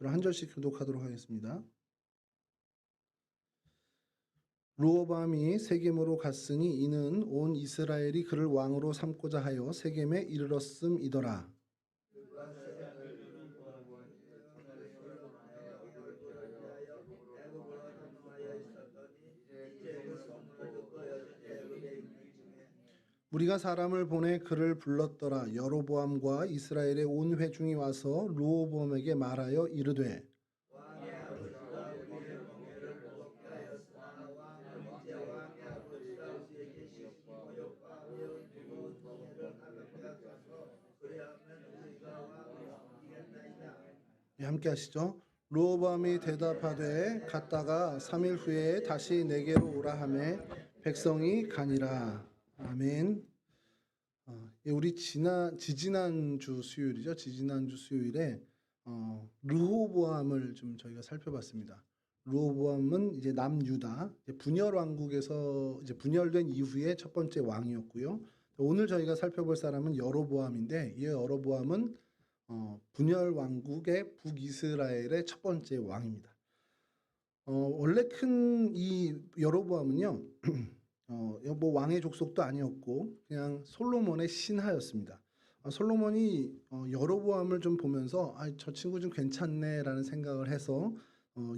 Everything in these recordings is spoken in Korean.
저는 한 절씩 교독하도록 하겠습니다. 르호보암이 세겜으로 갔으니 이는 온 이스라엘이 그를 왕으로 삼고자 하여 세겜에 이르렀음이더라. 우리가 사람을 보내 그를 불렀더라. 여로보암과 이스라엘의 온 회중이 와서 르호보암에게 말하여 이르되 함께 하시죠. 르호보암이 대답하되 갔다가 3일 후에 다시 내게로 오라 하매 백성이 가니라. 아멘. 우리 지지난주 수요일이죠. 지지난주 수요일에 르호보암을 좀 저희가 살펴봤습니다. 르호보암은 이제 남유다 분열 왕국에서 이제 분열된 이후에 첫 번째 왕이었고요. 오늘 저희가 살펴볼 사람은 여로보암인데 이 여로보암은 분열 왕국의 북이스라엘의 첫 번째 왕입니다. 원래 큰 이 여로보암은요. 뭐 왕의 족속도 아니었고 그냥 솔로몬의 신하였습니다. 솔로몬이 여로보암을 좀 보면서 저 친구 좀 괜찮네라는 생각을 해서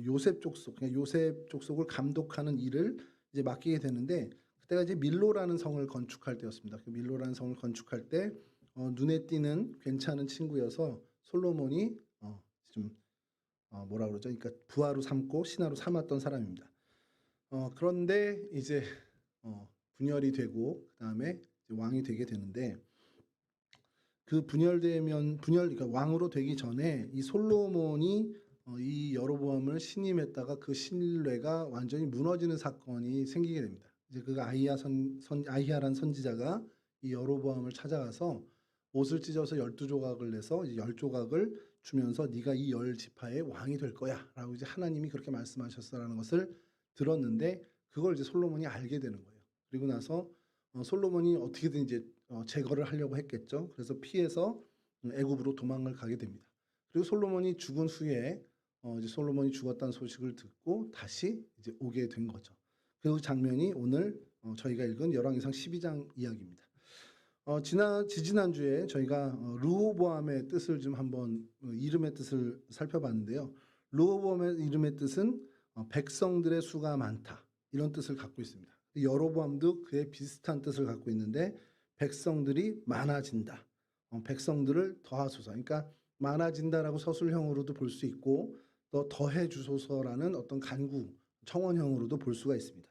요셉 족속, 그냥 요셉 족속을 감독하는 일을 이제 맡기게 되는데 그때가 이제 밀로라는 성을 건축할 때였습니다. 그 밀로라는 성을 건축할 때 눈에 띄는 괜찮은 친구여서 솔로몬이 좀 뭐라 그러죠? 그러니까 부하로 삼고 신하로 삼았던 사람입니다. 그런데 이제 분열이 되고 그다음에 왕이 되게 되는데 그 그러니까 왕으로 되기 전에 이 솔로몬이 이 여로보암을 신임했다가 그 신뢰가 완전히 무너지는 사건이 생기게 됩니다. 이제 그 아히야란 선지자가 이 여로보암을 찾아가서 옷을 찢어서 12조각을 내서 10조각을 주면서 네가 이 10지파의 왕이 될 거야라고 이제 하나님이 그렇게 말씀하셨어라는 것을 들었는데 그걸 이제 솔로몬이 알게 되는 거예요. 그리고 나서 솔로몬이 어떻게든 이제 제거를 하려고 했겠죠. 그래서 피해서 애굽으로 도망을 가게 됩니다. 그리고 솔로몬이 죽은 후에 이제 솔로몬이 죽었다는 소식을 듣고 다시 이제 오게 된 거죠. 그 장면이 오늘 저희가 읽은 열왕기상 12장 이야기입니다. 지지난주에 저희가 르호보암의 뜻을 좀 한번 이름의 뜻을 살펴봤는데요. 르호보암의 이름의 뜻은 백성들의 수가 많다 이런 뜻을 갖고 있습니다. 여로보암도 그에 비슷한 뜻을 갖고 있는데 백성들이 많아진다. 백성들을 더하소서. 그러니까 많아진다라고 서술형으로도 볼 수 있고 또 더해 주소서라는 어떤 간구 청원형으로도 볼 수가 있습니다.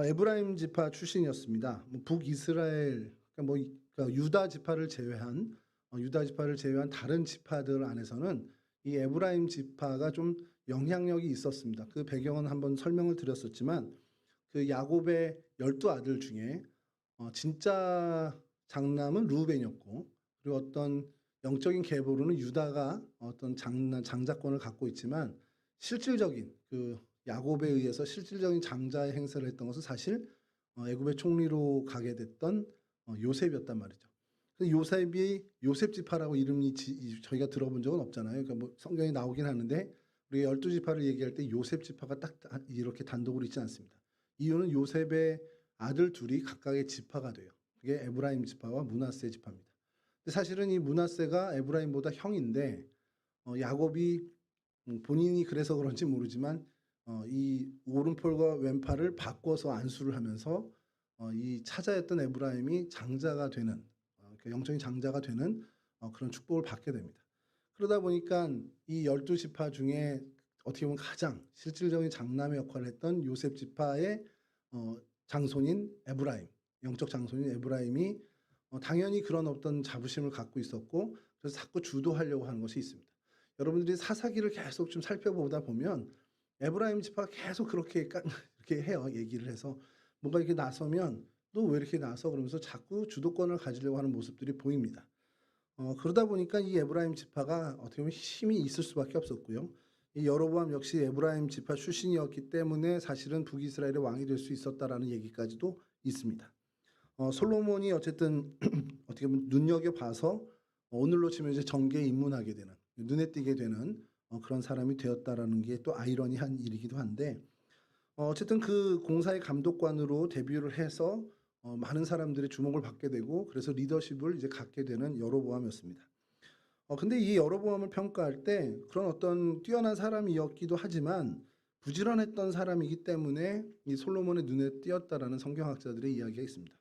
에브라임 지파 출신이었습니다. 북이스라엘 그러니까 유다 지파를 제외한 다른 지파들 안에서는 이 에브라임 지파가 좀 영향력이 있었습니다. 그 배경은 한번 설명을 드렸었지만 그 야곱의 12아들 중에 진짜 장남은 르우벤이었고 그리고 어떤 영적인 계보로는 유다가 어떤 장자권을 갖고 있지만 실질적인 그 야곱에 의해서 실질적인 장자의 행세를 했던 것은 사실 애굽의 총리로 가게 됐던 요셉이었단 말이죠. 요셉이 요셉 지파라고 이름이 저희가 들어본 적은 없잖아요. 그러니까 뭐 성경에 나오긴 하는데 우리가 12지파를 얘기할 때 요셉 지파가 딱 이렇게 단독으로 있지 않습니다. 이유는 요셉의 아들 둘이 각각의 지파가 돼요. 그게 에브라임 지파와 므낫세 지파입니다. 근데 사실은 이 므낫세가 에브라임보다 형인데 야곱이 본인이 그래서 그런지 모르지만 이 오른팔과 왼팔을 바꿔서 안수를 하면서 이 차자였던 에브라임이 장자가 되는 영적인 장자가 되는 그런 축복을 받게 됩니다. 그러다 보니까 이 12지파 중에 어떻게 보면 가장 실질적인 장남의 역할을 했던 요셉 지파의 장손인 에브라임, 영적 장손인 에브라임이 당연히 그런 어떤 자부심을 갖고 있었고 그래서 자꾸 주도하려고 하는 것이 있습니다. 여러분들이 사사기를 계속 좀 살펴보다 보면 에브라임 지파가 계속 그렇게 이렇게 해요. 얘기를 해서 뭔가 이렇게 나서면 너 왜 이렇게 나서 그러면서 자꾸 주도권을 가지려고 하는 모습들이 보입니다. 그러다 보니까 이 에브라임 지파가 어떻게 보면 힘이 있을 수밖에 없었고요. 이 여로보암 역시 에브라임 지파 출신이었기 때문에 사실은 북이스라엘의 왕이 될 수 있었다라는 얘기까지도 있습니다. 솔로몬이 어쨌든 어떻게 보면 눈여겨봐서 오늘로 치면 이제 정계에 입문하게 되는 눈에 띄게 되는 그런 사람이 되었다라는 게 또 아이러니한 일이기도 한데 어쨌든 그 공사의 감독관으로 데뷔를 해서 많은 사람들의 주목을 받게 되고 그래서 리더십을 이제 갖게 되는 여로보암이었습니다. 근데 이 여로보암을 평가할 때 그런 어떤 뛰어난 사람이었기도 하지만 부지런했던 사람이기 때문에 이 솔로몬의 눈에 띄었다라는 성경학자들의 이야기가 있습니다.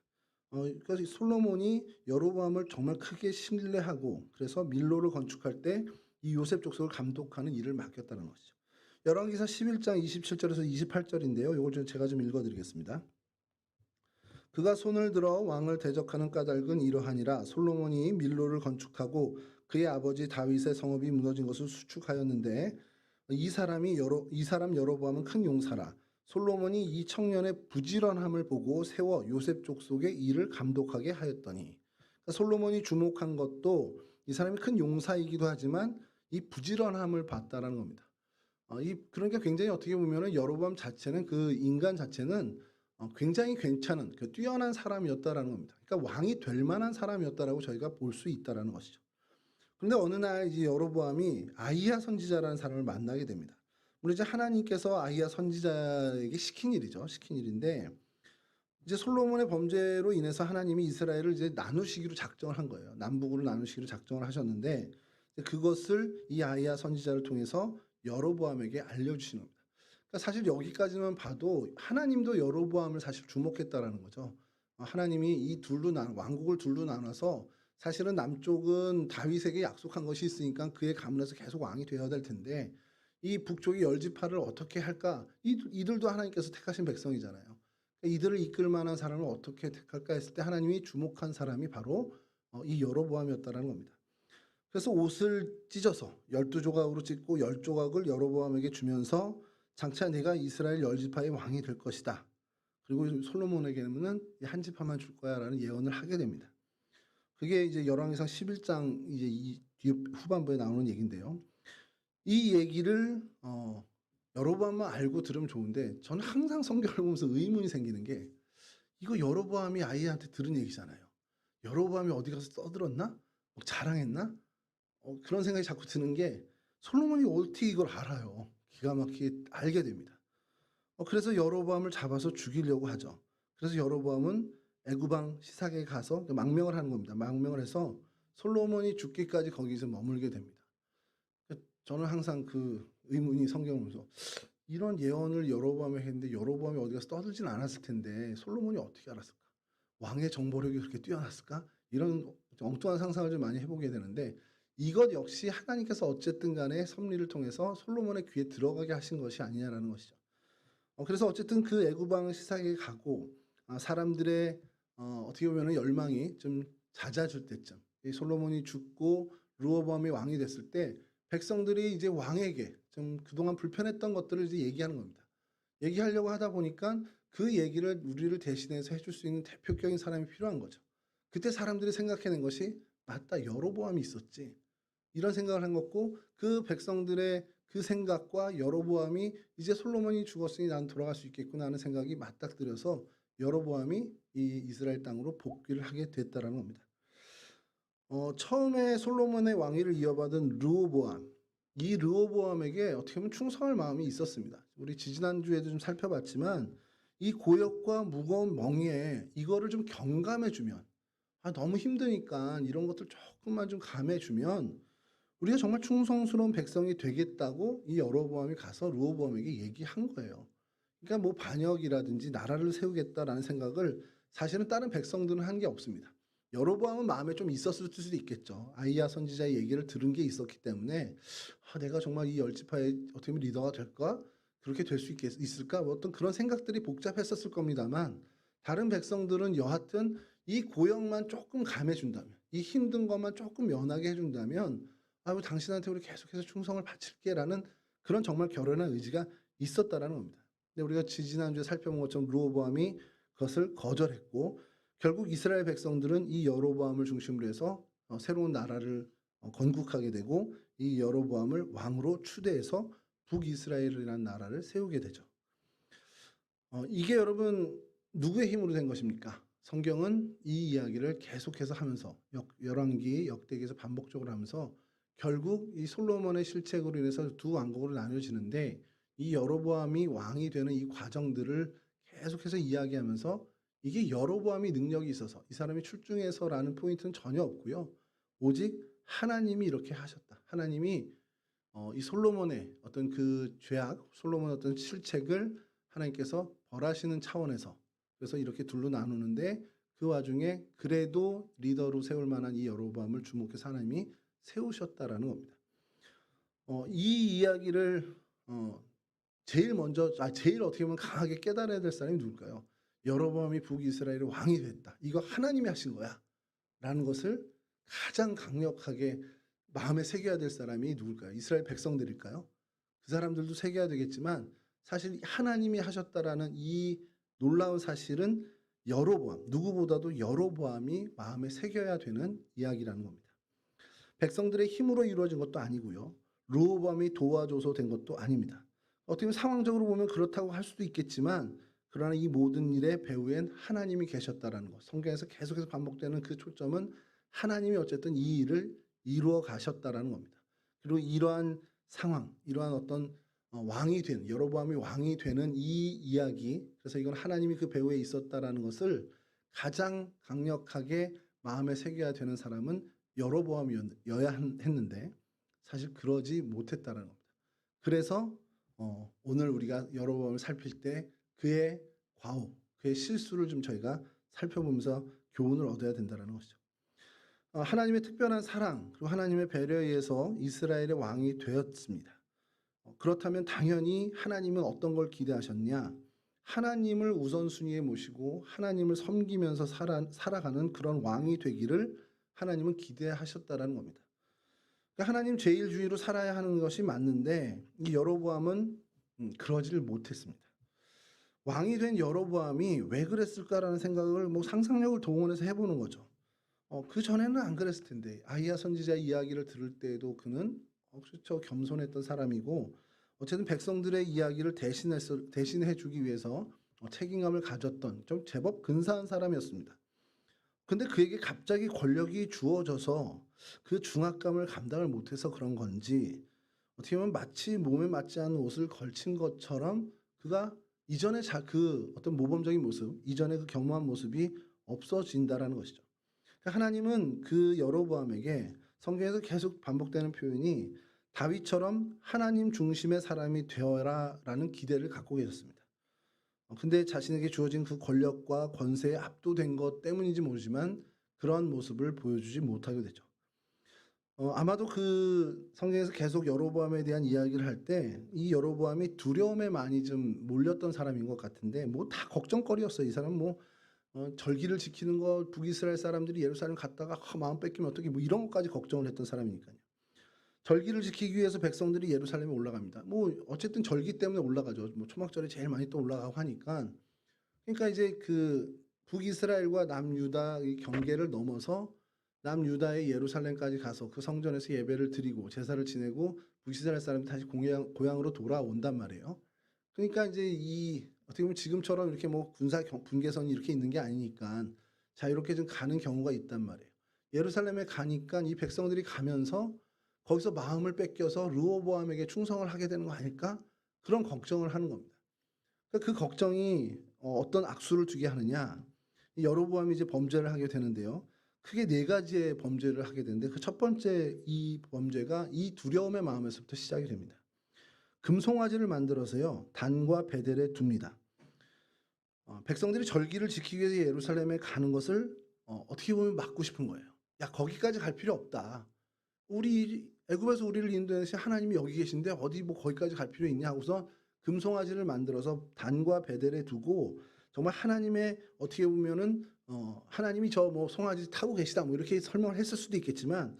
그러니까 이 솔로몬이 여로보암을 정말 크게 신뢰하고 그래서 밀로를 건축할 때 이 요셉 족속을 감독하는 일을 맡겼다는 것이죠. 열왕기사 11장 27절에서 28절인데요. 이걸 좀 제가 좀 읽어드리겠습니다. 그가 손을 들어 왕을 대적하는 까닭은 이러하니라. 솔로몬이 밀로를 건축하고 그의 아버지 다윗의 성읍이 무너진 것을 수축하였는데 이 사람 여로보암은 큰 용사라. 솔로몬이 이 청년의 부지런함을 보고 세워 요셉 족속의 일을 감독하게 하였더니, 그러니까 솔로몬이 주목한 것도 이 사람이 큰 용사이기도 하지만 이 부지런함을 봤다라는 겁니다. 그러니까 굉장히 어떻게 보면은 여로보암 자체는 그 인간 자체는 굉장히 괜찮은 그 뛰어난 사람이었다라는 겁니다. 그러니까 왕이 될 만한 사람이었다라고 저희가 볼 수 있다라는 것이죠. 그런데 어느 날 이제 여로보암이 아히야 선지자라는 사람을 만나게 됩니다. 물론 이제 하나님께서 아히야 선지자에게 시킨 일이죠. 시킨 일인데 이제 솔로몬의 범죄로 인해서 하나님이 이스라엘을 이제 나누시기로 작정을 한 거예요. 남북으로 나누시기로 작정을 하셨는데 그것을 이 아히야 선지자를 통해서 여로보암에게 알려주시는 겁니다. 그러니까 사실 여기까지만 봐도 하나님도 여로보암을 사실 주목했다라는 거죠. 하나님이 이 왕국을 둘로 나눠서 사실은 남쪽은 다윗에게 약속한 것이 있으니까 그의 가문에서 계속 왕이 되어야 될 텐데 이 북쪽의 열지파를 어떻게 할까? 이들도 하나님께서 택하신 백성이잖아요. 그러니까 이들을 이끌 만한 사람을 어떻게 택할까 했을 때 하나님이 주목한 사람이 바로 이 여로보암이었다라는 겁니다. 그래서 옷을 찢어서 12조각으로 찢고 10조각을 여로보암에게 주면서 장차 내가 이스라엘 열지파의 왕이 될 것이다. 그리고 솔로몬에게는 한 지파만 줄 거야라는 예언을 하게 됩니다. 그게 이제 열왕기상 11장 이제 이 뒤 후반부에 나오는 얘기인데요. 이 얘기를 여로보암만 알고 들으면 좋은데 저는 항상 성경을 보면서 의문이 생기는 게 이거 여로보암이 아이한테 들은 얘기잖아요. 여로보암이 어디 가서 떠들었나? 자랑했나? 그런 생각이 자꾸 드는 게 솔로몬이 어떻게 이걸 알아요? 기가 막히게 알게 됩니다. 그래서 여로보암을 잡아서 죽이려고 하죠. 그래서 여로보암은 애굽왕 시삭에 가서 망명을 하는 겁니다. 망명을 해서 솔로몬이 죽기까지 거기서 머물게 됩니다. 저는 항상 그 의문이 성경을 보면서 이런 예언을 여로보암에 했는데 여로보암이 어디 가서 떠들진 않았을 텐데 솔로몬이 어떻게 알았을까? 왕의 정보력이 그렇게 뛰어났을까? 이런 엉뚱한 상상을 좀 많이 해보게 되는데 이것 역시 하나님께서 어쨌든 간에 섭리를 통해서 솔로몬의 귀에 들어가게 하신 것이 아니냐라는 것이죠. 그래서 어쨌든 그 애굽왕 시삭에 가고 사람들의 어떻게 보면 열망이 좀 잦아질 때쯤 이 솔로몬이 죽고 르호보암이 왕이 됐을 때 백성들이 이제 왕에게 좀 그동안 불편했던 것들을 이제 얘기하는 겁니다. 얘기하려고 하다 보니까 그 얘기를 우리를 대신해서 해줄 수 있는 대표적인 사람이 필요한 거죠. 그때 사람들이 생각해낸 것이 맞다 여로보암이 있었지. 이런 생각을 한 거고 그 백성들의 그 생각과 여로보암이 이제 솔로몬이 죽었으니 난 돌아갈 수 있겠구나 하는 생각이 맞닥뜨려서 여로보암이 이 이스라엘 땅으로 복귀를 하게 됐다라는 겁니다. 처음에 솔로몬의 왕위를 이어받은 르호보암, 이 르호보암에게 어떻게 보면 충성할 마음이 있었습니다. 우리 지지난주에도 좀 살펴봤지만 이 고역과 무거운 멍에 이거를 좀 경감해주면 너무 힘드니까 이런 것들 조금만 좀 감해주면 우리가 정말 충성스러운 백성이 되겠다고 이 여로보암이 가서 르호보암에게 얘기한 거예요. 그러니까 뭐 반역이라든지 나라를 세우겠다라는 생각을 사실은 다른 백성들은 한 게 없습니다. 여로보암은 마음에 좀 있었을 수도 있겠죠. 아히야 선지자의 얘기를 들은 게 있었기 때문에 내가 정말 이 열지파의 어떻게 보면 리더가 될까? 그렇게 될 수 있을까? 뭐 어떤 그런 생각들이 복잡했었을 겁니다만 다른 백성들은 여하튼 이 고역만 조금 감해준다면 이 힘든 것만 조금 면하게 해준다면 당신한테 우리 계속해서 충성을 바칠게라는 그런 정말 결연한 의지가 있었다라는 겁니다. 근데 우리가 지난주에 살펴본 것처럼 르호보암이 그것을 거절했고 결국 이스라엘 백성들은 이 여로보암을 중심으로 해서 새로운 나라를 건국하게 되고 이 여로보암을 왕으로 추대해서 북이스라엘이라는 나라를 세우게 되죠. 이게 여러분 누구의 힘으로 된 것입니까? 성경은 이 이야기를 계속해서 하면서 열왕기, 역대기에서 반복적으로 하면서 결국 이 솔로몬의 실책으로 인해서 두 왕국으로 나뉘어지는데 이 여로보암이 왕이 되는 이 과정들을 계속해서 이야기하면서 이게 여로보암이 능력이 있어서 이 사람이 출중해서라는 포인트는 전혀 없고요. 오직 하나님이 이렇게 하셨다. 하나님이 이 솔로몬의 어떤 그 죄악, 솔로몬의 어떤 실책을 하나님께서 벌하시는 차원에서 그래서 이렇게 둘로 나누는데 그 와중에 그래도 리더로 세울 만한 이 여로보암을 주목해서 하나님이 세우셨다라는 겁니다. 이 이야기를 제일 어떻게 보면 강하게 깨달아야 될 사람이 누굴까요? 여로보암이 북이스라엘의 왕이 됐다. 이거 하나님이 하신 거야라는 것을 가장 강력하게 마음에 새겨야 될 사람이 누굴까요? 이스라엘 백성들일까요? 그 사람들도 새겨야 되겠지만 사실 하나님이 하셨다라는 이 놀라운 사실은 여로보암, 누구보다도 여로보암이 마음에 새겨야 되는 이야기라는 겁니다. 백성들의 힘으로 이루어진 것도 아니고요. 르호보암이 도와줘서 된 것도 아닙니다. 어떻게 보면 상황적으로 보면 그렇다고 할 수도 있겠지만 그러나 이 모든 일의 배후엔 하나님이 계셨다라는 것. 성경에서 계속해서 반복되는 그 초점은 하나님이 어쨌든 이 일을 이루어 가셨다라는 겁니다. 그리고 이러한 상황, 이러한 어떤 왕이 된 여로보암이 왕이 되는 이 이야기, 그래서 이건 하나님이 그 배후에 있었다라는 것을 가장 강력하게 마음에 새겨야 되는 사람은 여로보암이어야 했는데 사실 그러지 못했다라는 겁니다. 그래서 오늘 우리가 여로보암을 살필 때 그의 과오, 그의 실수를 좀 저희가 살펴보면서 교훈을 얻어야 된다는 것이죠. 하나님의 특별한 사랑 그리고 하나님의 배려에 의해서 이스라엘의 왕이 되었습니다. 그렇다면 당연히 하나님은 어떤 걸 기대하셨냐? 하나님을 우선순위에 모시고 하나님을 섬기면서 살아가는 그런 왕이 되기를 하나님은 기대하셨다라는 겁니다. 그러니까 하나님 제일주의로 살아야 하는 것이 맞는데 이 여로보암은 그러지를 못했습니다. 왕이 된 여로보암이 왜 그랬을까라는 생각을 상상력을 동원해서 해보는 거죠. 그 전에는 안 그랬을 텐데 아히야 선지자 이야기를 들을 때에도 그는 그렇죠 겸손했던 사람이고 어쨌든 백성들의 이야기를 대신해 주기 위해서 책임감을 가졌던 좀 제법 근사한 사람이었습니다. 근데 그에게 갑자기 권력이 주어져서 그 중압감을 감당을 못해서 그런 건지 어떻게 보면 마치 몸에 맞지 않는 옷을 걸친 것처럼 그가 이전에 그 어떤 모범적인 모습, 이전에 그 겸허한 모습이 없어진다라는 것이죠. 그러니까 하나님은 그 여로보암에게 성경에서 계속 반복되는 표현이 다윗처럼 하나님 중심의 사람이 되어라라는 기대를 갖고 계셨습니다. 근데 자신에게 주어진 그 권력과 권세에 압도된 것 때문인지 모르지만 그런 모습을 보여주지 못하게 되죠. 아마도 그 성경에서 계속 여로보암에 대한 이야기를 할 때 이 여로보암이 두려움에 많이 좀 몰렸던 사람인 것 같은데 다 걱정거리였어요. 이 사람 절기를 지키는 거 북이스라엘 사람들이 예루살렘 갔다가 마음 뺏기면 어떻게 이런 것까지 걱정을 했던 사람이니까요. 절기를 지키기 위해서 백성들이 예루살렘에 올라갑니다. 어쨌든 절기 때문에 올라가죠. 초막절에 제일 많이 또 올라가고 하니까. 그러니까 이제 그 북이스라엘과 남유다의 경계를 넘어서 남유다의 예루살렘까지 가서 그 성전에서 예배를 드리고 제사를 지내고 북이스라엘 사람들이 다시 고향으로 돌아온단 말이에요. 그러니까 이제 어떻게 보면 지금처럼 이렇게 군사 분계선이 이렇게 있는 게 아니니까 자유롭게 좀 가는 경우가 있단 말이에요. 예루살렘에 가니까 이 백성들이 가면서 거기서 마음을 뺏겨서 르호보암에게 충성을 하게 되는 거 아닐까? 그런 걱정을 하는 겁니다. 그 걱정이 어떤 악수를 두게 하느냐? 여로보암이 이제 범죄를 하게 되는데요. 크게 4가지의 범죄를 하게 되는데 그 첫 번째 이 범죄가 이 두려움의 마음에서부터 시작이 됩니다. 금송아지를 만들어서요 단과 베델에 둡니다. 백성들이 절기를 지키기 위해서 예루살렘에 가는 것을 어떻게 보면 막고 싶은 거예요. 야 거기까지 갈 필요 없다. 우리 애굽에서 우리를 인도해서 하나님이 여기 계신데 어디 거기까지 갈 필요 있냐 하고서 금송아지를 만들어서 단과 베델에 두고 정말 하나님의 어떻게 보면은 하나님이 저 송아지 타고 계시다 이렇게 설명을 했을 수도 있겠지만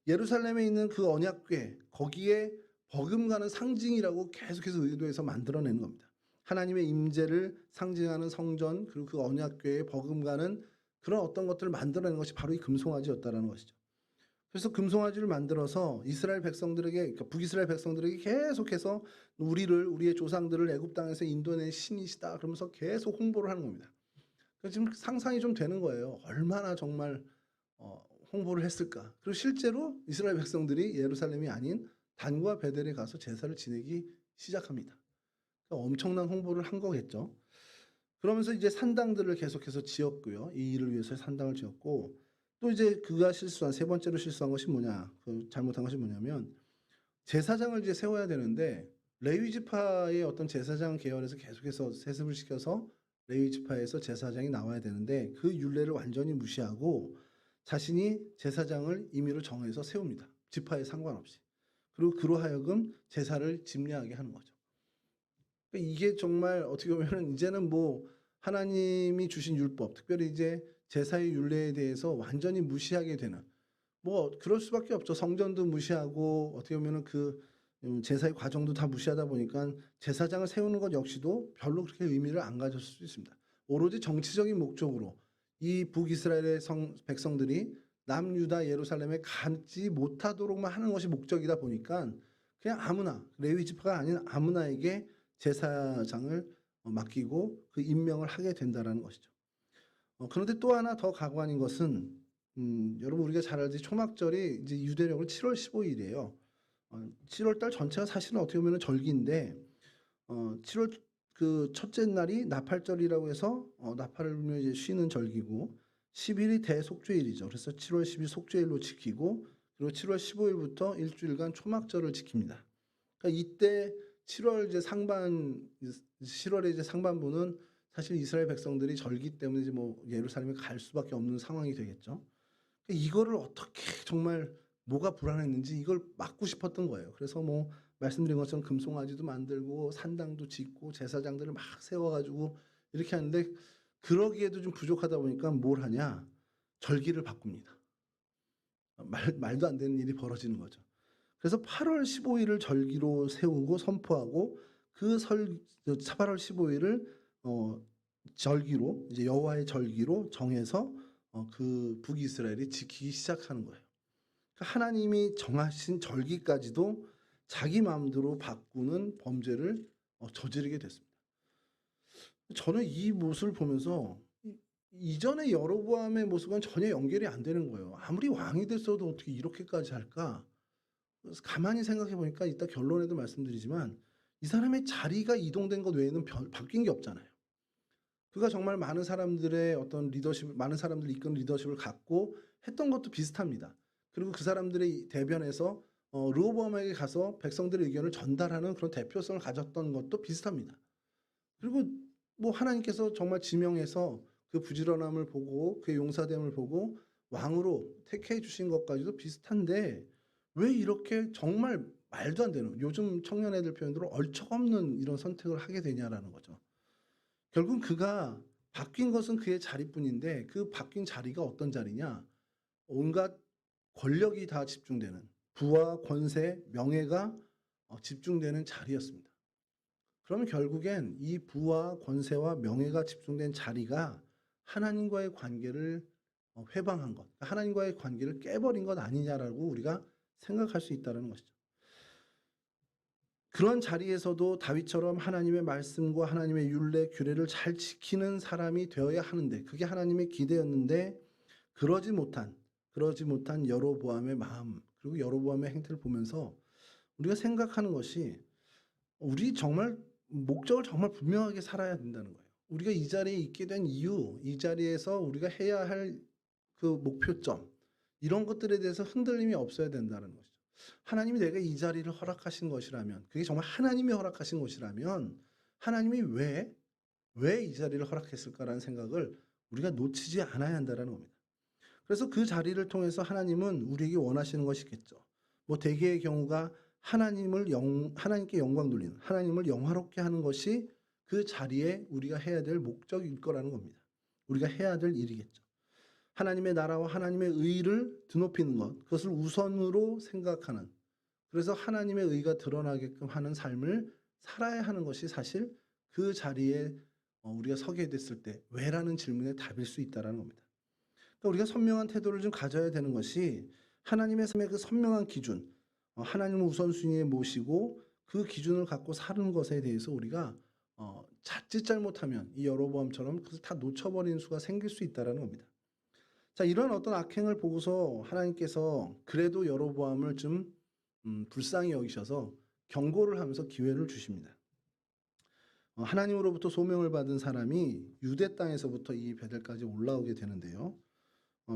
예루살렘에 있는 그 언약궤 거기에 버금가는 상징이라고 계속해서 의도해서 만들어내는 겁니다. 하나님의 임재를 상징하는 성전 그리고 그 언약궤에 버금가는 그런 어떤 것들을 만들어내는 것이 바로 이 금송아지였다라는 것이죠. 그래서 금송아지를 만들어서 이스라엘 백성들에게 그러니까 북이스라엘 백성들에게 계속해서 우리의 조상들을 애굽 땅에서 인도낸 신이시다 그러면서 계속 홍보를 하는 겁니다. 지금 상상이 좀 되는 거예요. 얼마나 정말 홍보를 했을까? 그리고 실제로 이스라엘 백성들이 예루살렘이 아닌 단과 베델에 가서 제사를 지내기 시작합니다. 그러니까 엄청난 홍보를 한 거겠죠. 그러면서 이제 산당들을 계속해서 지었고요. 이 일을 위해서 산당을 지었고, 또 이제 그가 실수한 세 번째로 실수한 것이 뭐냐? 그 잘못한 것이 뭐냐면 제사장을 이제 세워야 되는데 레위 지파의 어떤 제사장 계열에서 계속해서 세습을 시켜서 레위 지파에서 제사장이 나와야 되는데 그 율례를 완전히 무시하고 자신이 제사장을 임의로 정해서 세웁니다. 지파에 상관없이. 그리고 그로 하여금 제사를 집례하게 하는 거죠. 그러니까 이게 정말 어떻게 보면 이제는 뭐 하나님이 주신 율법, 특별히 이제 제사의 율례에 대해서 완전히 무시하게 되는, 뭐 그럴 수밖에 없죠. 성전도 무시하고 어떻게 보면은 그 제사의 과정도 다 무시하다 보니까 제사장을 세우는 것 역시도 별로 그렇게 의미를 안 가졌을 수 있습니다. 오로지 정치적인 목적으로 이 북이스라엘의 백성들이 남유다 예루살렘에 가지 못하도록만 하는 것이 목적이다 보니까 그냥 아무나, 레위 지파가 아닌 아무나에게 제사장을 맡기고 그 임명을 하게 된다라는 것이죠. 그런데 또 하나 더 가관인 것은 여러분 우리가 잘 알듯이 초막절이 이제 유대력을 7월 15일이에요. 7월 달 전체가 사실은 어떻게 보면 절기인데 7월 그 첫째 날이 나팔절이라고 해서 나팔을 불며 이제 쉬는 절기고 10일이 대속죄일이죠. 그래서 7월 10일 속죄일로 지키고 그리고 7월 15일부터 일주일간 초막절을 지킵니다. 그러니까 이때 7월 이제 상반 7월의 이제 상반부는 사실 이스라엘 백성들이 절기 때문에 이제 뭐 예루살렘에 갈 수밖에 없는 상황이 되겠죠. 그러니까 이거를 어떻게 정말 뭐가 불안했는지 이걸 막고 싶었던 거예요. 그래서 뭐 말씀드린 것처럼 금송아지도 만들고 산당도 짓고 제사장들을 막 세워가지고 이렇게 하는데 그러기에도 좀 부족하다 보니까 뭘 하냐? 절기를 바꿉니다. 말도 안 되는 일이 벌어지는 거죠. 그래서 8월 15일을 절기로 세우고 선포하고 그 8월 15일을 절기로 이제 여호와의 절기로 정해서 그 북이스라엘이 지키기 시작하는 거예요. 그러니까 하나님이 정하신 절기까지도 자기 마음대로 바꾸는 범죄를 저지르게 됐습니다. 저는 이 모습을 보면서 이전의 여로보암의 모습은 전혀 연결이 안 되는 거예요. 아무리 왕이 됐어도 어떻게 이렇게까지 할까? 그래서 가만히 생각해 보니까 이따 결론에도 말씀드리지만 이 사람의 자리가 이동된 것 외에는 바뀐 게 없잖아요. 그가 정말 많은 사람들의 어떤 리더십, 많은 사람들을 이끄는 리더십을 갖고 했던 것도 비슷합니다. 그리고 그 사람들의 대변에서 르호보암에게 가서 백성들의 의견을 전달하는 그런 대표성을 가졌던 것도 비슷합니다. 그리고 뭐 하나님께서 정말 지명해서 그 부지런함을 보고 그의 용사됨을 보고 왕으로 택해 주신 것까지도 비슷한데 왜 이렇게 정말 말도 안 되는, 요즘 청년애들 표현대로 얼척없는 이런 선택을 하게 되냐라는 거죠. 결국 그가 바뀐 것은 그의 자리뿐인데 그 바뀐 자리가 어떤 자리냐? 온갖 권력이 다 집중되는, 부와 권세, 명예가 집중되는 자리였습니다. 그러면 결국엔 이 부와 권세와 명예가 집중된 자리가 하나님과의 관계를 회방한 것, 하나님과의 관계를 깨버린 것 아니냐라고 우리가 생각할 수 있다는 것이죠. 그런 자리에서도 다윗처럼 하나님의 말씀과 하나님의 율례, 규례를 잘 지키는 사람이 되어야 하는데 그게 하나님의 기대였는데 그러지 못한 여로보암의 마음 그리고 여로보암의 행태를 보면서 우리가 생각하는 것이 우리 정말 목적을 정말 분명하게 살아야 된다는 거예요. 우리가 이 자리에 있게 된 이유, 이 자리에서 우리가 해야 할 그 목표점 이런 것들에 대해서 흔들림이 없어야 된다는 것이죠. 하나님이 내가 이 자리를 허락하신 것이라면 그게 정말 하나님이 허락하신 것이라면 하나님이 왜 이 자리를 허락했을까라는 생각을 우리가 놓치지 않아야 한다는 겁니다. 그래서 그 자리를 통해서 하나님은 우리에게 원하시는 것이겠죠. 뭐 대개의 경우가 하나님께 영광 돌리는, 하나님을 영화롭게 하는 것이 그 자리에 우리가 해야 될 목적일 거라는 겁니다. 우리가 해야 될 일이겠죠. 하나님의 나라와 하나님의 의를 드높이는 것, 그것을 우선으로 생각하는, 그래서 하나님의 의가 드러나게끔 하는 삶을 살아야 하는 것이 사실 그 자리에 우리가 서게 됐을 때 왜라는 질문의 답일 수 있다는 겁니다. 그러니까 우리가 선명한 태도를 좀 가져야 되는 것이 하나님의 삶의 그 선명한 기준, 하나님을 우선순위에 모시고 그 기준을 갖고 사는 것에 대해서 우리가 자칫 잘못하면 이 여로보암처럼 그것을 다 놓쳐버리는 수가 생길 수 있다는 겁니다. 자, 이런 어떤 악행을 보고서 하나님께서 그래도 여로보암을 좀 불쌍히 여기셔서 경고를 하면서 기회를 주십니다. 하나님으로부터 소명을 받은 사람이 유대 땅에서부터 이 베델까지 올라오게 되는데요.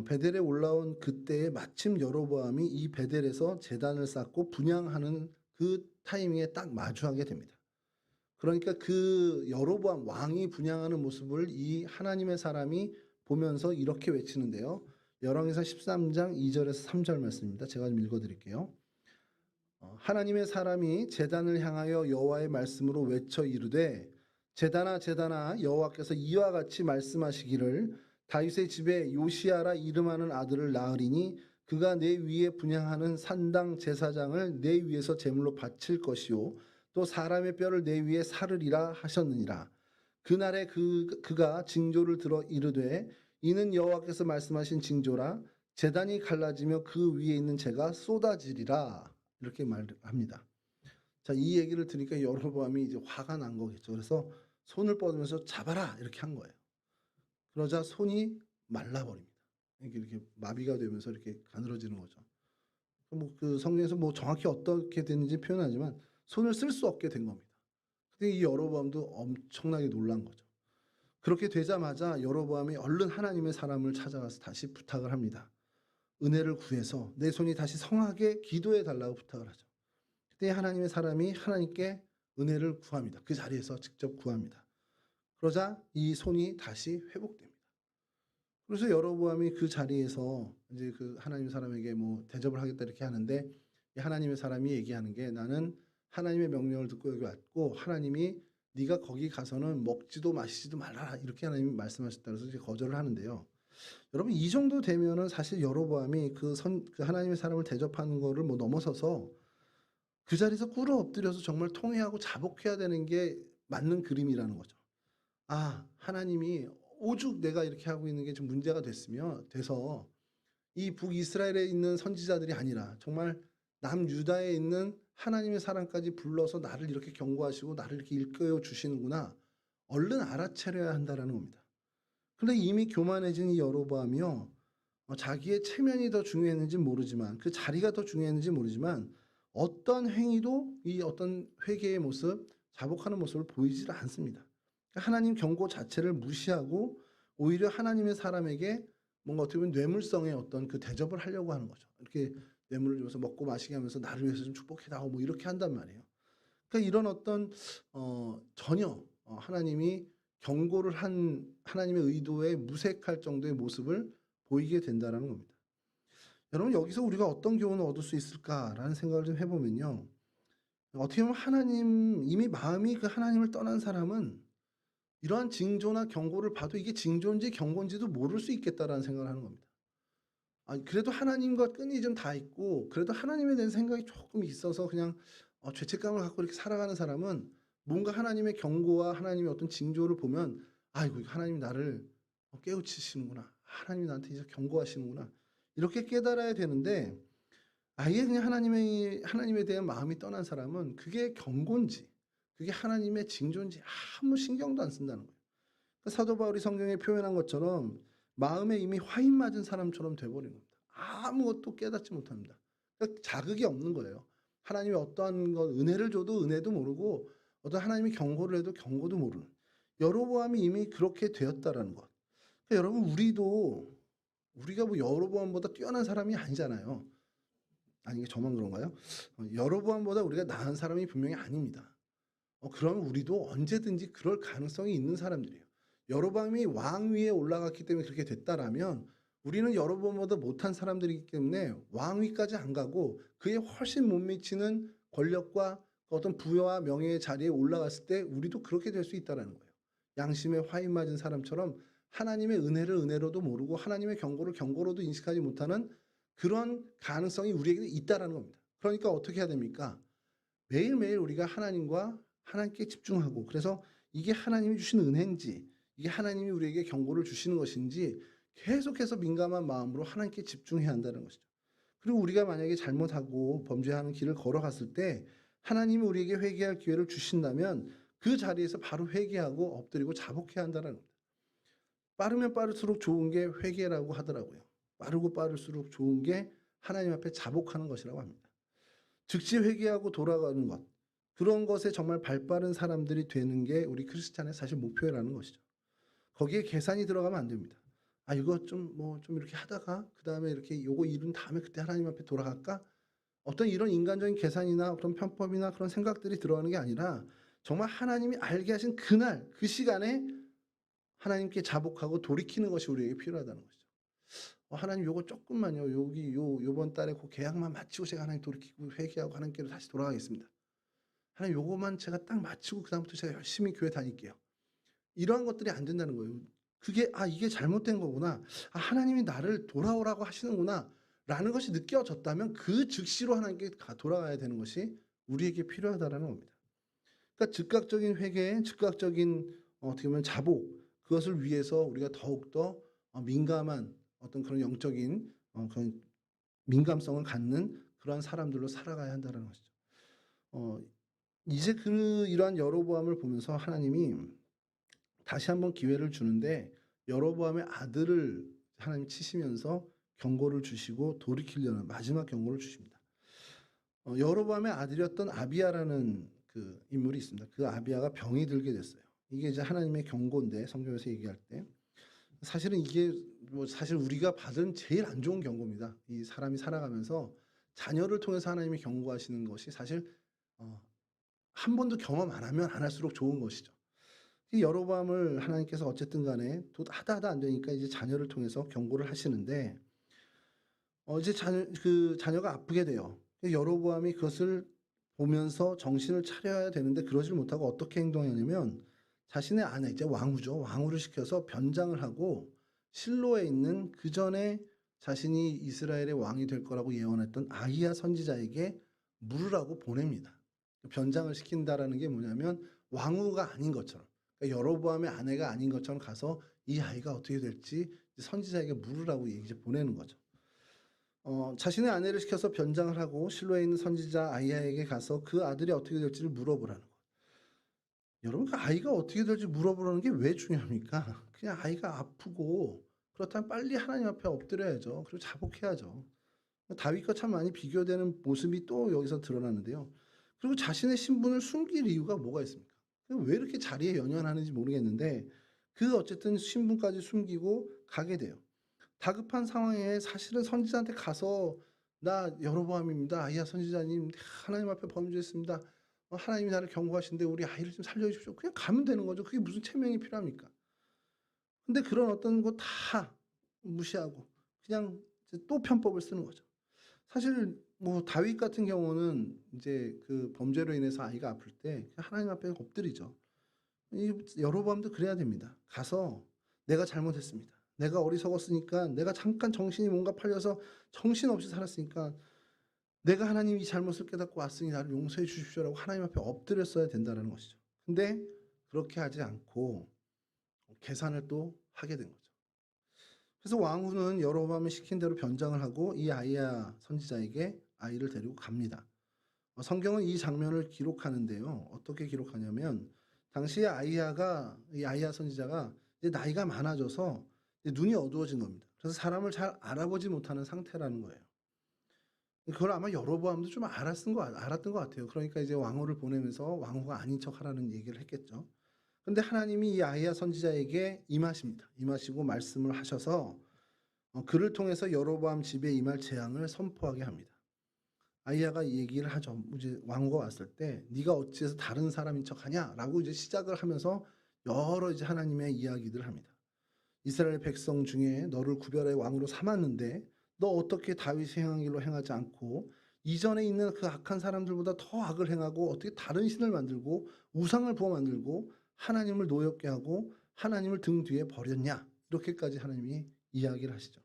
베델에 올라온 그때에 마침 여로보암이 이 베델에서 제단을 쌓고 분향하는 그 타이밍에 딱 마주하게 됩니다. 그러니까 그 여로보암 왕이 분향하는 모습을 이 하나님의 사람이 보면서 이렇게 외치는데요. 열왕기상 13장 2절에서 3절 말씀입니다. 제가 좀 읽어드릴게요. 하나님의 사람이 제단을 향하여 여호와의 말씀으로 외쳐 이르되 제단아 제단아 여호와께서 이와 같이 말씀하시기를 다윗의 집에 요시야라 이름하는 아들을 낳으리니 그가 내 위에 분향하는 산당 제사장을 내 위에서 제물로 바칠 것이요 또 사람의 뼈를 내 위에 사르리라 하셨느니라. 그날에 그가 징조를 들어 이르되 이는 여호와께서 말씀하신 징조라 제단이 갈라지며 그 위에 있는 재가 쏟아지리라 이렇게 말합니다. 자, 이 얘기를 들으니까 여로보암이 이제 화가 난 거겠죠. 그래서 손을 뻗으면서 잡아라 이렇게 한 거예요. 그러자 손이 말라버립니다. 이렇게 마비가 되면서 이렇게 가늘어지는 거죠. 뭐 그 성경에서 뭐 정확히 어떻게 됐는지 표현하지만 손을 쓸 수 없게 된 겁니다. 근데 이 여로보암도 엄청나게 놀란 거죠. 그렇게 되자마자 여로보암이 얼른 하나님의 사람을 찾아가서 다시 부탁을 합니다. 은혜를 구해서 내 손이 다시 성하게 기도해 달라고 부탁을 하죠. 그때 하나님의 사람이 하나님께 은혜를 구합니다. 그 자리에서 직접 구합니다. 그러자 이 손이 다시 회복됩니다. 그래서 여로보암이 그 자리에서 이제 그 하나님의 사람에게 뭐 대접을 하겠다 이렇게 하는데 하나님의 사람이 얘기하는 게 나는 하나님의 명령을 듣고 여기 왔고 하나님이 네가 거기 가서는 먹지도 마시지도 말라 이렇게 하나님이 말씀하셨다 그래서 이제 거절을 하는데요. 여러분 이 정도 되면은 사실 여로보암이 그 하나님의 사람을 대접하는 거를 뭐 넘어서서 그 자리에서 꿇어 엎드려서 정말 통회하고 자복해야 되는 게 맞는 그림이라는 거죠. 아, 하나님이 오죽 내가 이렇게 하고 있는 게 좀 문제가 돼서 이 북이스라엘에 있는 선지자들이 아니라 정말 남유다에 있는 하나님의 사람까지 불러서 나를 이렇게 경고하시고 나를 이렇게 일깨워 주시는구나. 얼른 알아차려야 한다라는 겁니다. 근데 이미 교만해진 이 여로보암이요. 자기의 체면이 더 중요했는지 모르지만 그 자리가 더 중요했는지 모르지만 어떤 행위도 이 어떤 회개의 모습, 자복하는 모습을 보이질 않습니다. 하나님 경고 자체를 무시하고 오히려 하나님의 사람에게 뭔가 어떻게 보면 뇌물성의 어떤 그 대접을 하려고 하는 거죠. 이렇게 뇌물을 줘서 먹고 마시게 하면서 나를 위해서 좀 축복해다오 뭐 이렇게 한단 말이에요. 그러니까 이런 어떤 전혀 하나님이 경고를 한 하나님의 의도에 무색할 정도의 모습을 보이게 된다라는 겁니다. 여러분 여기서 우리가 어떤 교훈을 얻을 수 있을까라는 생각을 좀 해보면요. 어떻게 보면 하나님 이미 마음이 그 하나님을 떠난 사람은 이러한 징조나 경고를 봐도 이게 징조인지 경고인지도 모를 수 있겠다라는 생각을 하는 겁니다. 그래도 하나님과 끈이 좀 다 있고 그래도 하나님에 대한 생각이 조금 있어서 그냥 죄책감을 갖고 이렇게 살아가는 사람은 뭔가 하나님의 경고와 하나님의 어떤 징조를 보면 아이고 하나님이 나를 깨우치시는구나. 하나님이 나한테 이제 경고하시는구나. 이렇게 깨달아야 되는데 아예 그냥 하나님에 대한 마음이 떠난 사람은 그게 경고인지 그게 하나님의 징조인지 아무 신경도 안 쓴다는 거예요. 그러니까 사도 바울이 성경에 표현한 것처럼 마음에 이미 화인 맞은 사람처럼 돼버린 겁니다. 아무것도 깨닫지 못합니다. 그러니까 자극이 없는 거예요. 하나님이 어떠한 것 은혜를 줘도 은혜도 모르고 어떤 하나님이 경고를 해도 경고도 모르는 여로보암이 이미 그렇게 되었다라는 것. 그러니까 여러분 우리가 뭐 여로보암보다 뛰어난 사람이 아니잖아요. 아니 저만 그런가요? 여로보암보다 우리가 나은 사람이 분명히 아닙니다. 그러면 우리도 언제든지 그럴 가능성이 있는 사람들이에요. 여로보암이 왕 위에 올라갔기 때문에 그렇게 됐다라면 우리는 여로보암보다 못한 사람들이기 때문에 왕 위까지 안 가고 그에 훨씬 못 미치는 권력과 어떤 부여와 명예의 자리에 올라갔을 때 우리도 그렇게 될 수 있다는 거예요. 양심에 화인 맞은 사람처럼 하나님의 은혜를 은혜로도 모르고 하나님의 경고를 경고로도 인식하지 못하는 그런 가능성이 우리에게 있다는 겁니다. 그러니까 어떻게 해야 됩니까? 매일매일 우리가 하나님께 집중하고 그래서 이게 하나님이 주신 은혜인지 이게 하나님이 우리에게 경고를 주시는 것인지 계속해서 민감한 마음으로 하나님께 집중해야 한다는 것이죠. 그리고 우리가 만약에 잘못하고 범죄하는 길을 걸어갔을 때 하나님이 우리에게 회개할 기회를 주신다면 그 자리에서 바로 회개하고 엎드리고 자복해야 한다는 겁니다. 빠르면 빠를수록 좋은 게 회개라고 하더라고요. 빠르고 빠를수록 좋은 게 하나님 앞에 자복하는 것이라고 합니다. 즉시 회개하고 돌아가는 것. 그런 것에 정말 발빠른 사람들이 되는 게 우리 크리스찬의 사실 목표라는 것이죠. 거기에 계산이 들어가면 안 됩니다. 아 이거 좀 좀 이렇게 하다가 그다음에 이렇게 요거 이룬 다음에 그때 하나님 앞에 돌아갈까? 어떤 이런 인간적인 계산이나 그런 편법이나 그런 생각들이 들어가는 게 아니라 정말 하나님이 알게 하신 그날 그 시간에 하나님께 자복하고 돌이키는 것이 우리에게 필요하다는 것이죠. 하나님 요거 쪼끔만요. 여기 요번 달에 고 계약만 마치고 제가 하나님 돌이키고 회개하고 하나님께로 다시 돌아가겠습니다. 하나님 요거만 제가 딱 마치고 그다음부터 제가 열심히 교회 다닐게요. 이러한 것들이 안 된다는 거예요. 그게 '아 이게 잘못된 거구나. 아 하나님이 나를 돌아오라고 하시는구나.'라는 것이 느껴졌다면 그 즉시로 하나님께 돌아가야 되는 것이 우리에게 필요하다라는 겁니다. 그러니까 즉각적인 회개, 즉각적인 어떻게 보면 자복 그것을 위해서 우리가 더욱더 민감한 어떤 그런 영적인 그런 민감성을 갖는 그러한 사람들로 살아가야 한다는 것이죠. 어 이제 이러한 여로보암을 보면서 하나님이 다시 한번 기회를 주는데 여로보암의 아들을 하나님이 치시면서 경고를 주시고 돌이키려는 마지막 경고를 주십니다. 여로보암의 아들이었던 아비야라는 그 인물이 있습니다. 그 아비야가 병이 들게 됐어요. 이게 이제 하나님의 경고인데 성경에서 얘기할 때 사실은 이게 사실 우리가 받은 제일 안 좋은 경고입니다. 이 사람이 살아가면서 자녀를 통해서 하나님이 경고하시는 것이 사실 어 한 번도 경험 안 하면 안 할수록 좋은 것이죠. 이 여로보암을 하나님께서 어쨌든 간에 하다 안 되니까 이제 자녀를 통해서 경고를 하시는데 이제 자녀가 아프게 돼요. 여로보암이 그것을 보면서 정신을 차려야 되는데 그러질 못하고 어떻게 행동했냐면 자신의 아내 이제 왕후죠. 왕후를 시켜서 변장을 하고 실로에 있는 그전에 자신이 이스라엘의 왕이 될 거라고 예언했던 아히야 선지자에게 물으라고 보냅니다. 변장을 시킨다라는 게 뭐냐면 왕후가 아닌 것처럼 그러니까 여로보암의 아내가 아닌 것처럼 가서 이 아이가 어떻게 될지 선지자에게 물으라고 이제 보내는 거죠. 자신의 아내를 시켜서 변장을 하고 실로에 있는 선지자 아히야에게 가서 그 아들이 어떻게 될지를 물어보라는 거예요. 여러분 그 아이가 어떻게 될지 물어보라는 게 왜 중요합니까? 그냥 아이가 아프고 그렇다면 빨리 하나님 앞에 엎드려야죠. 그리고 자복해야죠. 다윗과 참 많이 비교되는 모습이 또 여기서 드러나는데요. 그리고 자신의 신분을 숨길 이유가 뭐가 있습니까? 왜 이렇게 자리에 연연하는지 모르겠는데 어쨌든 신분까지 숨기고 가게 돼요. 다급한 상황에 사실은 선지자한테 가서 "나 여로보암입니다. 아히야 선지자님 하나님 앞에 범죄했습니다. 하나님이 나를 경고하시는데 우리 아이를 좀 살려 주십시오." 그냥 가면 되는 거죠. 그게 무슨 체면이 필요합니까? 근데 그런 어떤 거 다 무시하고 그냥 이제 또 편법을 쓰는 거죠. 사실 뭐 다윗 같은 경우는 이제 그 범죄로 인해서 아이가 아플 때 하나님 앞에 엎드리죠. 이 여로보암도 그래야 됩니다. 가서 "내가 잘못했습니다. 내가 어리석었으니까 내가 잠깐 정신이 뭔가 팔려서 정신없이 살았으니까 내가 하나님 이 잘못을 깨닫고 왔으니 나를 용서해 주십시오."라고 하나님 앞에 엎드렸어야 된다라는 것이죠. 근데 그렇게 하지 않고 계산을 또 하게 된 거죠. 그래서 왕후는 여로보암이 시킨 대로 변장을 하고 이 아히야 선지자에게 아이를 데리고 갑니다. 성경은 이 장면을 기록하는데요. 어떻게 기록하냐면 당시에 이 아히야 선지자가 이제 나이가 많아져서 이제 눈이 어두워진 겁니다. 그래서 사람을 잘 알아보지 못하는 상태라는 거예요. 그걸 아마 여로보암도 좀 알았던 것 같아요. 그러니까 이제 왕후를 보내면서 왕후가 아닌 척하라는 얘기를 했겠죠. 근데 하나님이 이 아히야 선지자에게 임하십니다. 임하시고 말씀을 하셔서 그를 통해서 여로보암 집에 임할 재앙을 선포하게 합니다. 아히야가 얘기를 하죠. 이제 왕후가 왔을 때 "네가 어찌해서 다른 사람인 척하냐?"라고 이제 시작을 하면서 여러 이제 하나님의 이야기들을 합니다. "이스라엘 백성 중에 너를 구별해 왕으로 삼았는데 너 어떻게 다윗이 행한 길로 행하지 않고 이전에 있는 그 악한 사람들보다 더 악을 행하고 어떻게 다른 신을 만들고 우상을 부어 만들고 하나님을 노엽게 하고 하나님을 등 뒤에 버렸냐?" 이렇게까지 하나님이 이야기를 하시죠.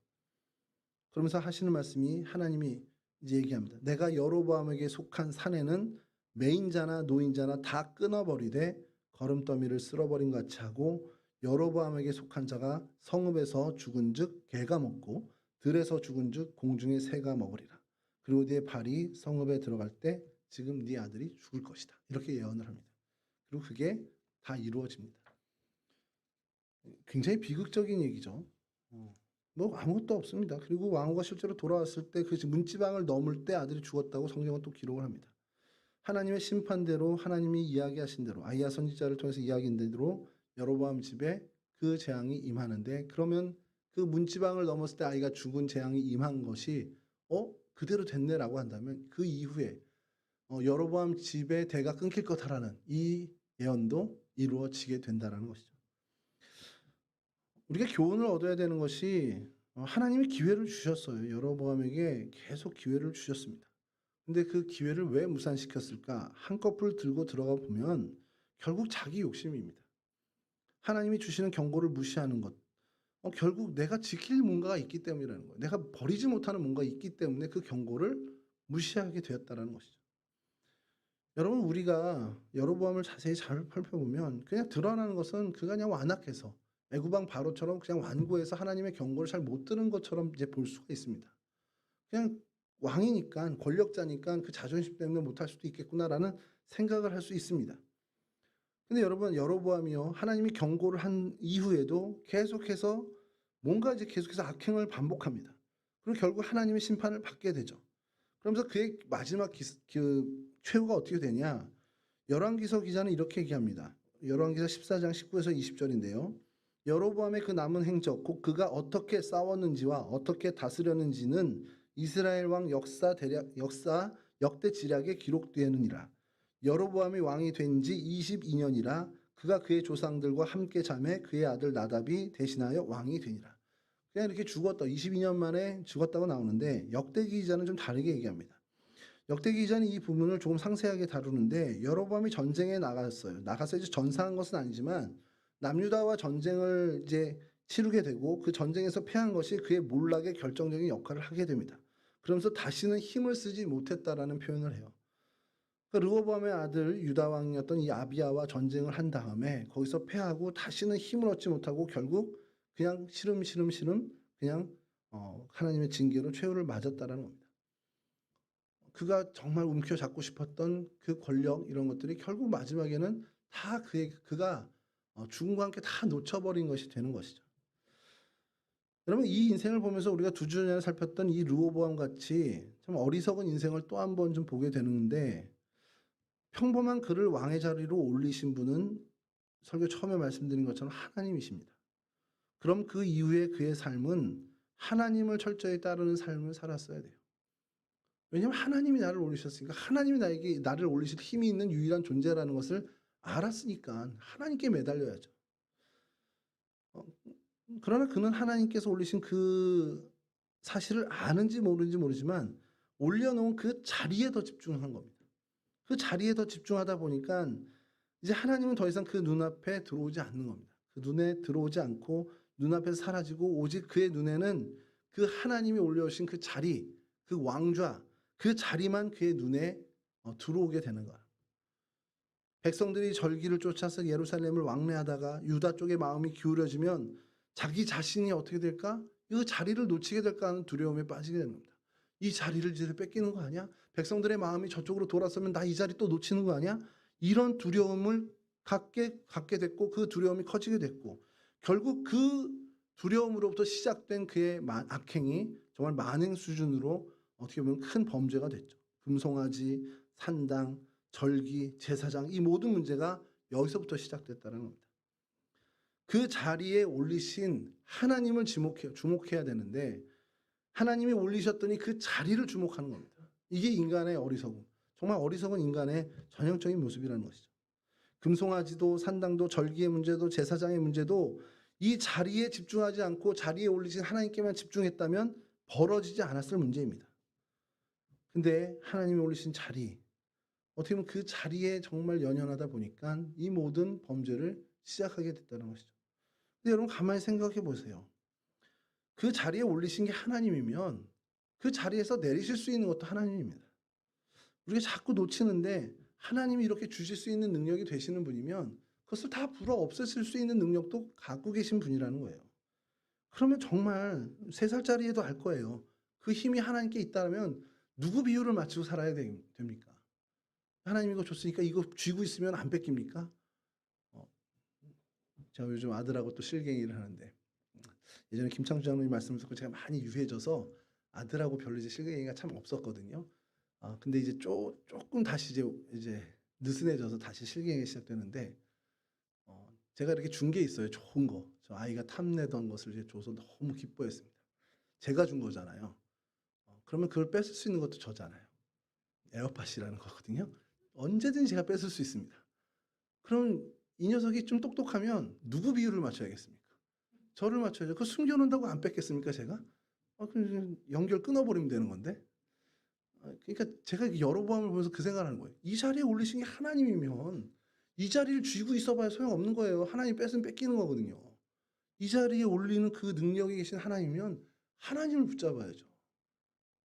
그러면서 하시는 말씀이 하나님이 이제 얘기합니다. "내가 여로보암에게 속한 사내는 매인자나 노인자나 다 끊어버리되 거름더미를 쓸어버린 것 같이 하고 여로보암에게 속한 자가 성읍에서 죽은즉 개가 먹고 들에서 죽은즉 공중의 새가 먹으리라. 그리고 네 발이 성읍에 들어갈 때 지금 네 아들이 죽을 것이다." 이렇게 예언을 합니다. 그리고 그게 다 이루어집니다. 굉장히 비극적인 얘기죠. 어. 뭐 아무것도 없습니다. 그리고 왕후가 실제로 돌아왔을 때 그 문지방을 넘을 때 아들이 죽었다고 성경은 또 기록을 합니다. 하나님의 심판대로 하나님이 이야기하신 대로 아히야 선지자를 통해서 이야기한 대로 여로보암 집에 그 재앙이 임하는데, 그러면 그 문지방을 넘었을 때 아이가 죽은 재앙이 임한 것이 그대로 됐네라고 한다면 그 이후에 여로보암 집의 대가 끊길 거다라는 이 예언도 이루어지게 된다라는 것이죠. 우리가 교훈을 얻어야 되는 것이 하나님이 기회를 주셨어요. 여로보암에게 계속 기회를 주셨습니다. 근데 그 기회를 왜 무산시켰을까? 한꺼풀 들고 들어가 보면 결국 자기 욕심입니다. 하나님이 주시는 경고를 무시하는 것. 결국 내가 지킬 뭔가가 있기 때문이라는 거예요. 내가 버리지 못하는 뭔가가 있기 때문에 그 경고를 무시하게 되었다라는 것이죠. 여러분, 우리가 여로보암을 자세히 잘 살펴보면 그냥 드러나는 것은 그가 그냥 완악해서 애구방 바로처럼 그냥 완고해서 하나님의 경고를 잘 못 들은 것처럼 이제 볼 수가 있습니다. 그냥 왕이니까, 권력자니까 그 자존심 때문에 못할 수도 있겠구나라는 생각을 할 수 있습니다. 근데 여러분, 여로보암이요, 하나님이 경고를 한 이후에도 계속해서 뭔가 이제 계속해서 악행을 반복합니다. 그리고 결국 하나님의 심판을 받게 되죠. 그러면서 그의 마지막 그 최후가 어떻게 되냐? 열왕기서 기자는 이렇게 얘기합니다. 열왕기서 14장 19에서 20절인데요. 여로보암의 그 남은 행적, 곧 그가 어떻게 싸웠는지와 어떻게 다스렸는지는 이스라엘 왕 역사 역대 지략에 기록되느니라. 여로보암이 왕이 된 지 22년이라 그가 그의 조상들과 함께 잠에 그의 아들 나답이 대신하여 왕이 되니라. 그냥 이렇게 죽었다. 22년 만에 죽었다고 나오는데 역대기 기자는 좀 다르게 얘기합니다. 역대기 기자는 이 부분을 조금 상세하게 다루는데, 여로보암이 전쟁에 나갔어요. 나가서 이제 전사한 것은 아니지만 남유다와 전쟁을 이제 치르게 되고 그 전쟁에서 패한 것이 그의 몰락에 결정적인 역할을 하게 됩니다. 그러면서 다시는 힘을 쓰지 못했다라는 표현을 해요. 르호보암의 아들 유다 왕이었던 이 아비야와 전쟁을 한 다음에 거기서 패하고 다시는 힘을 얻지 못하고 결국 그냥 시름시름 그냥 하나님의 징계로 최후를 맞았다라는 겁니다. 그가 정말 움켜잡고 싶었던 그 권력, 이런 것들이 결국 마지막에는 다 그가 죽음과 함께 다 놓쳐버린 것이 되는 것이죠. 여러분, 이 인생을 보면서 우리가 두 주 전에 살폈던 이 르호보암 같이 참 어리석은 인생을 또 한 번 좀 보게 되는데, 평범한 그를 왕의 자리로 올리신 분은 설교 처음에 말씀드린 것처럼 하나님이십니다. 그럼 그 이후에 그의 삶은 하나님을 철저히 따르는 삶을 살았어야 돼요. 왜냐하면 하나님이 나를 올리셨으니까, 하나님이 나를 올리실 힘이 있는 유일한 존재라는 것을 알았으니까 하나님께 매달려야죠. 그러나 그는 하나님께서 올리신 그 사실을 아는지 모르는지 모르지만 올려놓은 그 자리에 더 집중한 겁니다. 그 자리에 더 집중하다 보니까 이제 하나님은 더 이상 그 눈앞에 들어오지 않는 겁니다. 그 눈에 들어오지 않고 눈앞에서 사라지고, 오직 그의 눈에는 그 하나님이 올려오신 그 자리, 그 왕좌, 그 자리만 그의 눈에 들어오게 되는 거야. 백성들이 절기를 쫓아서 예루살렘을 왕래하다가 유다 쪽의 마음이 기울어지면 자기 자신이 어떻게 될까? 이 자리를 놓치게 될까 하는 두려움에 빠지게 되는 겁니다. 이 자리를 이제 뺏기는 거 아니야? 백성들의 마음이 저쪽으로 돌아서면 나 이 자리 또 놓치는 거 아니야? 이런 두려움을 갖게 됐고, 그 두려움이 커지게 됐고, 결국 그 두려움으로부터 시작된 그의 악행이 정말 만행 수준으로 어떻게 보면 큰 범죄가 됐죠. 금송아지, 산당, 절기, 제사장, 이 모든 문제가 여기서부터 시작됐다는 겁니다. 그 자리에 올리신 하나님을 주목해야 되는데, 하나님이 올리셨더니 그 자리를 주목하는 겁니다. 이게 인간의 어리석음, 정말 어리석은 인간의 전형적인 모습이라는 것이죠. 금송아지도 산당도 절기의 문제도 제사장의 문제도 이 자리에 집중하지 않고 자리에 올리신 하나님께만 집중했다면 벌어지지 않았을 문제입니다. 근데 하나님이 올리신 자리, 어떻게 보면 그 자리에 정말 연연하다 보니까 이 모든 범죄를 시작하게 됐다는 것이죠. 근데 여러분, 가만히 생각해 보세요. 그 자리에 올리신 게 하나님이면 그 자리에서 내리실 수 있는 것도 하나님입니다. 우리가 자꾸 놓치는데, 하나님이 이렇게 주실 수 있는 능력이 되시는 분이면 그것을 다 불어 없애실 수 있는 능력도 갖고 계신 분이라는 거예요. 그러면 정말 3살짜리에도 알 거예요. 그 힘이 하나님께 있다면 누구 비율을 맞추고 살아야 됩니까? 하나님 이거 줬으니까 이거 쥐고 있으면 안 뺏깁니까? 제가 요즘 아들하고 또 실갱이를 하는데, 예전에 김창주 장로님 말씀을 듣고 제가 많이 유해져서 아들하고 별로 이제 실갱이가 참 없었거든요. 근데 이제 조금 다시 이제 느슨해져서 다시 실갱이가 시작되는데 제가 이렇게 준 게 있어요. 좋은 거. 저 아이가 탐내던 것을 이제 줘서 너무 기뻐했습니다. 제가 준 거잖아요. 그러면 그걸 뺏을 수 있는 것도 저잖아요. 에어팟이라는 거거든요. 언제든지 제가 뺏을 수 있습니다. 그럼 이 녀석이 좀 똑똑하면 누구 비율을 맞춰야겠습니까? 저를 맞춰야죠. 그거 숨겨놓는다고 안 뺏겠습니까, 제가? 그럼 연결 끊어버리면 되는 건데. 그러니까 제가 여로보암을 보면서 그 생각을 하는 거예요. 이 자리에 올리신 게 하나님이면 이 자리를 쥐고 있어봐야 소용없는 거예요. 하나님 뺏으면 뺏기는 거거든요. 이 자리에 올리는 그 능력이 계신 하나님이면 하나님을 붙잡아야죠.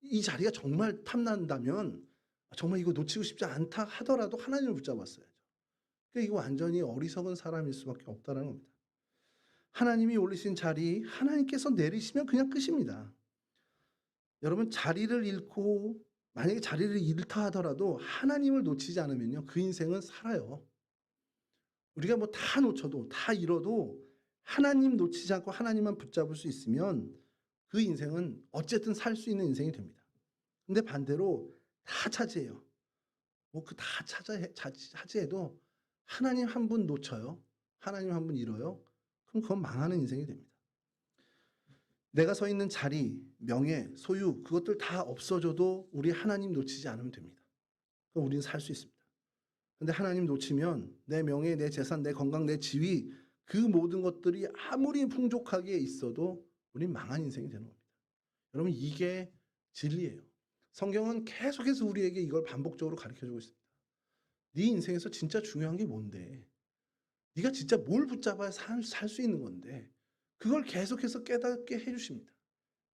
이 자리가 정말 탐난다면 정말 이거 놓치고 싶지 않다 하더라도 하나님을 붙잡았어야죠. 그러니까 이거 완전히 어리석은 사람일 수밖에 없다는 겁니다. 하나님이 올리신 자리, 하나님께서 내리시면 그냥 끝입니다. 여러분 자리를 잃고 만약에 자리를 잃다 하더라도 하나님을 놓치지 않으면요. 그 인생은 살아요. 우리가 뭐 다 놓쳐도 다 잃어도 하나님 놓치지 않고 하나님만 붙잡을 수 있으면 그 인생은 어쨌든 살 수 있는 인생이 됩니다. 근데 반대로 다 차지해요. 뭐 그 다 차지해도 하나님 한 분 놓쳐요. 하나님 한 분 잃어요. 그럼 그건 망하는 인생이 됩니다. 내가 서 있는 자리, 명예, 소유 그것들 다 없어져도 우리 하나님 놓치지 않으면 됩니다. 그럼 우리는 살 수 있습니다. 근데 하나님 놓치면 내 명예, 내 재산, 내 건강, 내 지위 그 모든 것들이 아무리 풍족하게 있어도 우리는 망한 인생이 되는 겁니다. 여러분 이게 진리예요. 성경은 계속해서 우리에게 이걸 반복적으로 가르쳐주고 있습니다. 네 인생에서 진짜 중요한 게 뭔데? 네가 진짜 뭘 붙잡아야 살 수 있는 건데 그걸 계속해서 깨닫게 해주십니다.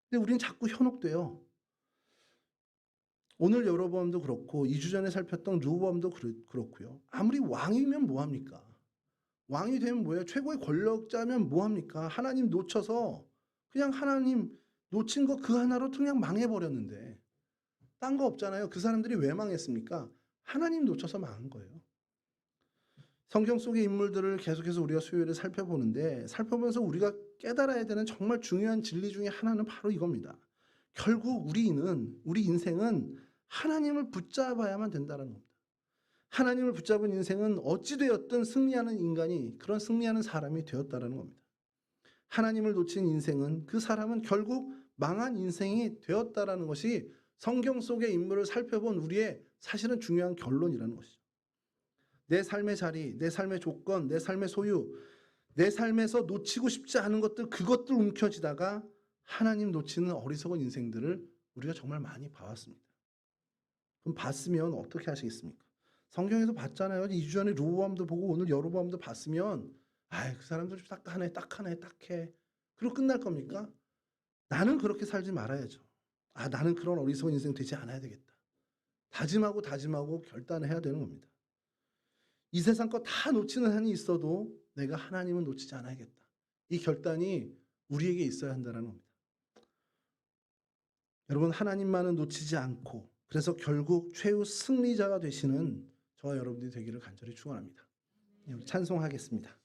근데 우리는 자꾸 현혹돼요. 오늘 여로보암도 그렇고 2주 전에 살폈던 르호보암도 그렇고요. 아무리 왕이면 뭐합니까? 왕이 되면 뭐예요? 최고의 권력자면 뭐합니까? 하나님 놓쳐서 그냥 하나님 놓친 거 그 하나로 그냥 망해버렸는데 딴 거 없잖아요. 그 사람들이 왜 망했습니까? 하나님 놓쳐서 망한 거예요. 성경 속의 인물들을 계속해서 우리가 수요일에 살펴보는데 살펴보면서 우리가 깨달아야 되는 정말 중요한 진리 중에 하나는 바로 이겁니다. 결국 우리 인생은 하나님을 붙잡아야만 된다는 겁니다. 하나님을 붙잡은 인생은 어찌되었든 승리하는 인간이 그런 승리하는 사람이 되었다는 겁니다. 하나님을 놓친 인생은 그 사람은 결국 망한 인생이 되었다는 것이 성경 속의 인물을 살펴본 우리의 사실은 중요한 결론이라는 것이죠. 내 삶의 자리, 내 삶의 조건, 내 삶의 소유, 내 삶에서 놓치고 싶지 않은 것들 그것들 움켜쥐다가 하나님 놓치는 어리석은 인생들을 우리가 정말 많이 봐왔습니다. 그럼 봤으면 어떻게 하시겠습니까? 성경에서 봤잖아요. 2주 전에 르호보암도 보고 오늘 여로보암도 봤으면 그 사람들 좀 딱하네. 그리고 끝날 겁니까? 나는 그렇게 살지 말아야죠. 나는 그런 어리석은 인생 되지 않아야 되겠다. 다짐하고 결단을 해야 되는 겁니다. 이 세상 거 다 놓치는 한이 있어도 내가 하나님은 놓치지 않아야겠다. 이 결단이 우리에게 있어야 한다는 겁니다. 여러분 하나님만은 놓치지 않고 그래서 결국 최후 승리자가 되시는 저와 여러분들이 되기를 간절히 축원합니다. 찬송하겠습니다.